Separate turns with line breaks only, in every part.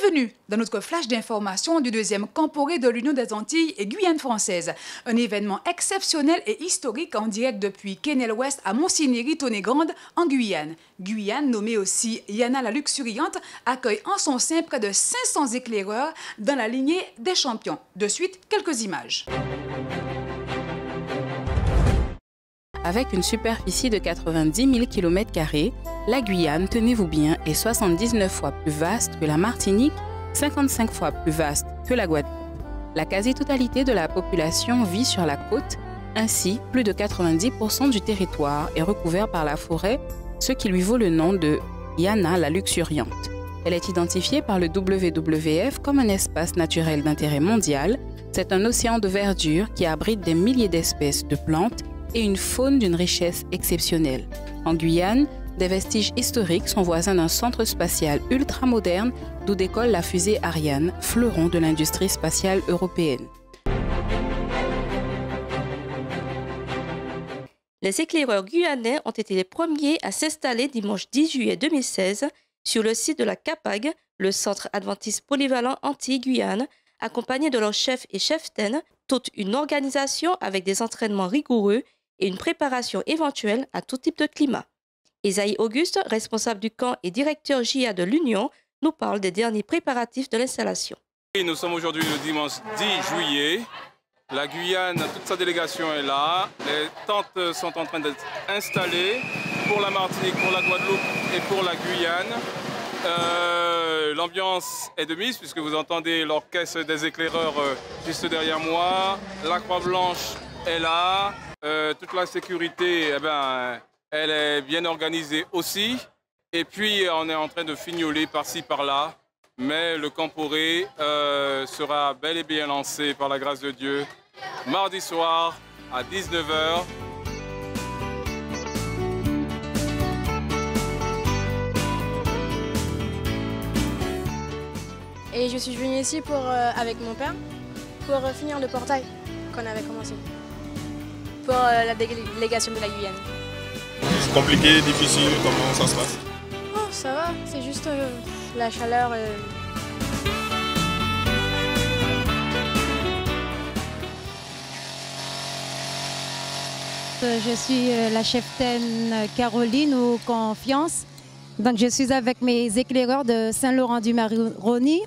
Bienvenue dans notre flash d'information du deuxième Camporé de l'Union des Antilles et Guyane française. Un événement exceptionnel et historique en direct depuis Quesnel-Ouest à Monsigny-Tonnet-Grande en Guyane. Guyane, nommée aussi Yana la Luxuriante, accueille en son sein près de 500 éclaireurs dans la lignée des champions. De suite, quelques images.
Avec une superficie de 90 000 km², la Guyane, tenez-vous bien, est 79 fois plus vaste que la Martinique, 55 fois plus vaste que la Guadeloupe. La quasi-totalité de la population vit sur la côte, ainsi plus de 90% du territoire est recouvert par la forêt, ce qui lui vaut le nom de Yana la Luxuriante. Elle est identifiée par le WWF comme un espace naturel d'intérêt mondial. C'est un océan de verdure qui abrite des milliers d'espèces de plantes et une faune d'une richesse exceptionnelle. En Guyane, des vestiges historiques sont voisins d'un centre spatial ultramoderne d'où décolle la fusée Ariane, fleuron de l'industrie spatiale européenne.
Les éclaireurs guyanais ont été les premiers à s'installer dimanche 10 juillet 2016 sur le site de la CAPAG, le Centre Adventiste Polyvalent Antilles-Guyane, accompagnés de leur chef et cheftaine, toute une organisation avec des entraînements rigoureux et une préparation éventuelle à tout type de climat. Esaïe Auguste, responsable du camp et directeur JA de l'Union, nous parle des derniers préparatifs de l'installation.
Nous sommes aujourd'hui le dimanche 10 juillet. La Guyane, toute sa délégation est là. Les tentes sont en train d'être installées pour la Martinique, pour la Guadeloupe et pour la Guyane. L'ambiance est de mise puisque vous entendez l'orchestre des éclaireurs juste derrière moi. La Croix-Blanche est là. Toute la sécurité, elle est bien organisée aussi. Et puis, on est en train de fignoler par-ci, par-là. Mais le Camporé sera bel et bien lancé par la grâce de Dieu mardi soir à 19 h.
Et je suis venue ici avec mon père pour finir le portail qu'on avait commencé pour la délégation de la Guyane.
C'est compliqué, difficile, comment ça se passe?
Oh, ça va, c'est juste la chaleur.
Je suis la cheftaine Caroline ou Confiance. Donc je suis avec mes éclaireurs de Saint-Laurent-du-Maroni.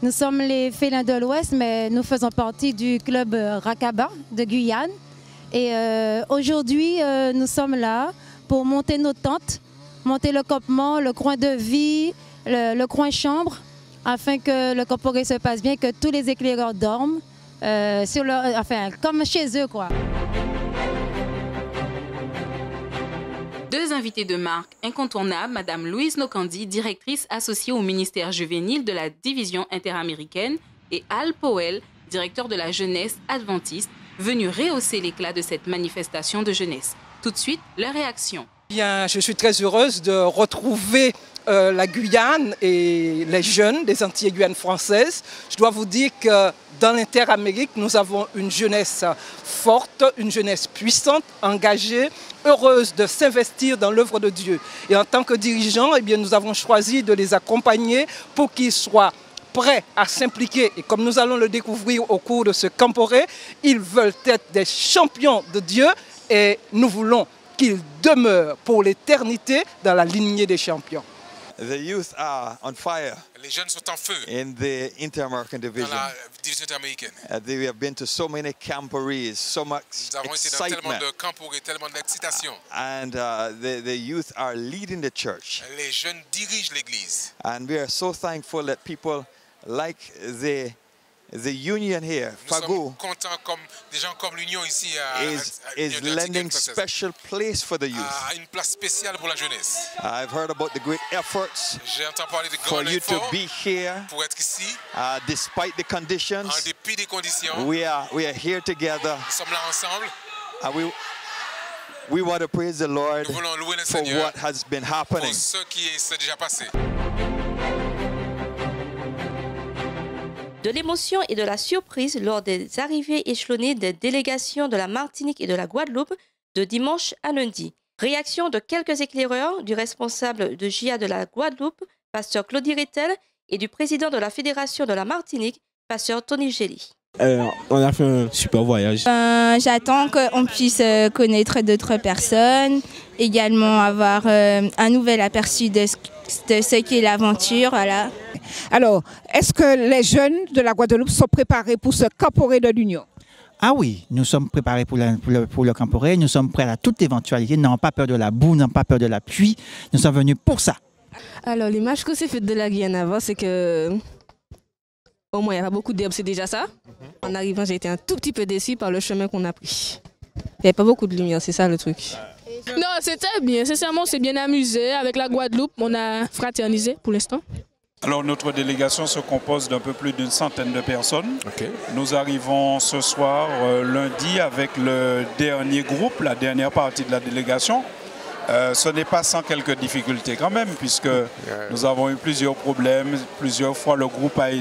Nous sommes les Félins de l'Ouest, mais nous faisons partie du club Rakaba de Guyane. Et aujourd'hui, nous sommes là pour monter nos tentes, monter le campement, le coin de vie, le coin chambre, afin que le Camporé se passe bien, que tous les éclaireurs dorment, comme chez eux, quoi.
Deux invités de marque incontournables, Madame Louise Nokandi, directrice associée au ministère juvénile de la division interaméricaine, et Al Powell, directeur de la jeunesse adventiste, venu rehausser l'éclat de cette manifestation de jeunesse. Tout de suite, leur réaction.
Bien, je suis très heureuse de retrouver la Guyane et les jeunes des Antilles et Guyane françaises. Je dois vous dire que dans l'Interamérique, nous avons une jeunesse forte, une jeunesse puissante, engagée, heureuse de s'investir dans l'œuvre de Dieu. Et en tant que dirigeants, nous avons choisi de les accompagner pour qu'ils soient prêts à s'impliquer. Et comme nous allons le découvrir au cours de ce Camporé, ils veulent être des champions de Dieu et nous voulons qu'ils demeurent pour l'éternité dans la lignée des champions.
The youth are on fire.
Les jeunes sont en feu.
In the Inter-American Division.
Dans la division interaméricaine.
They have been to so many camporees, so much
Nous avons été dans tellement de camporés, tellement d'excitation.
And the youth are leading the church.
Les jeunes dirigent l'église.
And we are so thankful that people like the union here,
Fago, des gens comme l'union ici
is lending special place for the youth.
Une place spéciale pour la jeunesse.
I've heard about the great efforts for you to be here.
Pour être ici.
Despite the conditions.
En dépit des conditions.
We are here together.
Nous sommes là ensemble.
We want to praise the Lord
Nous voulons louer le
for
Seigneur
what has been happening.
Pour ce qui s'est déjà passé.
De l'émotion et de la surprise lors des arrivées échelonnées des délégations de la Martinique et de la Guadeloupe de dimanche à lundi. Réaction de quelques éclaireurs, du responsable de JA de la Guadeloupe, pasteur Claudie Rettel, et du président de la Fédération de la Martinique, pasteur Tony Gély.
On a fait un super voyage.
J'attends qu'on puisse connaître d'autres personnes, également avoir un nouvel aperçu de ce qu'est l'aventure. Voilà.
Alors, est-ce que les jeunes de la Guadeloupe sont préparés pour ce Camporé de l'Union?
Ah oui, nous sommes préparés pour le Camporé, nous sommes prêts à toute éventualité, nous n'avons pas peur de la boue, nous n'avons pas peur de la pluie, nous sommes venus pour ça.
Alors l'image que c'est faite de la Guyane avant, c'est que au moins il y a beaucoup d'herbe, c'est déjà ça. En arrivant, j'ai été un tout petit peu déçu par le chemin qu'on a pris. Il n'y avait pas beaucoup de lumière, c'est ça le truc.
Non, c'était bien, sincèrement, on s'est bien amusé avec la Guadeloupe, on a fraternisé pour l'instant.
Alors notre délégation se compose d'un peu plus d'une centaine de personnes.
Okay.
Nous arrivons ce soir, lundi, avec le dernier groupe, la dernière partie de la délégation. Ce n'est pas sans quelques difficultés quand même, puisque nous avons eu plusieurs problèmes. Plusieurs fois, le groupe a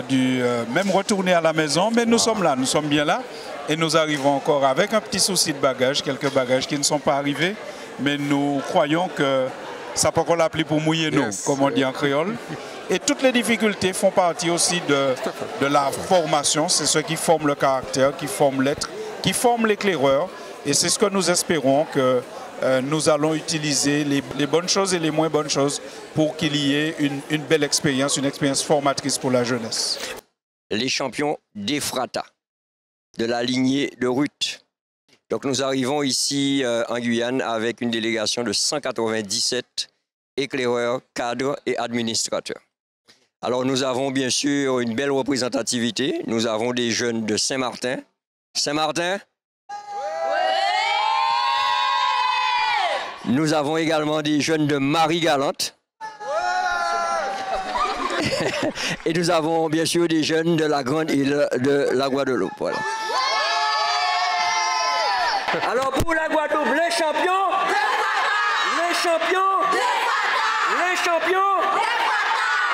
dû même retourner à la maison, mais nous sommes là, nous sommes bien là. Et nous arrivons encore avec un petit souci de bagages, quelques bagages qui ne sont pas arrivés, mais nous croyons que ça peut qu'on l'appelle pour mouiller nous, comme on dit en créole. Et toutes les difficultés font partie aussi de la formation. C'est ce qui forme le caractère, qui forme l'être, qui forme l'éclaireur. Et c'est ce que nous espérons que nous allons utiliser les bonnes choses et les moins bonnes choses pour qu'il y ait une belle expérience, une expérience formatrice pour la jeunesse.
Les champions d'Efrata, de la lignée de Ruth. Donc nous arrivons ici en Guyane avec une délégation de 197 éclaireurs, cadres et administrateurs. Alors nous avons bien sûr une belle représentativité. Nous avons des jeunes de Saint-Martin. Saint-Martin? Nous avons également des jeunes de Marie-Galante. Et nous avons bien sûr des jeunes de la grande île de la Guadeloupe. Voilà. Alors pour la Guadeloupe, les champions, les champions, les champions.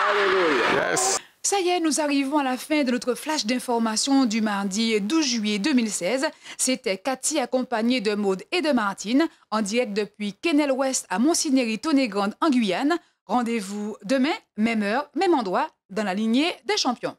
Alléluia. Yes.
Ça y est, nous arrivons à la fin de notre flash d'information du mardi 12 juillet 2016. C'était Cathy accompagnée de Maude et de Martine en direct depuis Kenel Ouest à Montsinéry-Tonnégrande en Guyane. Rendez-vous demain, même heure, même endroit, dans la lignée des champions.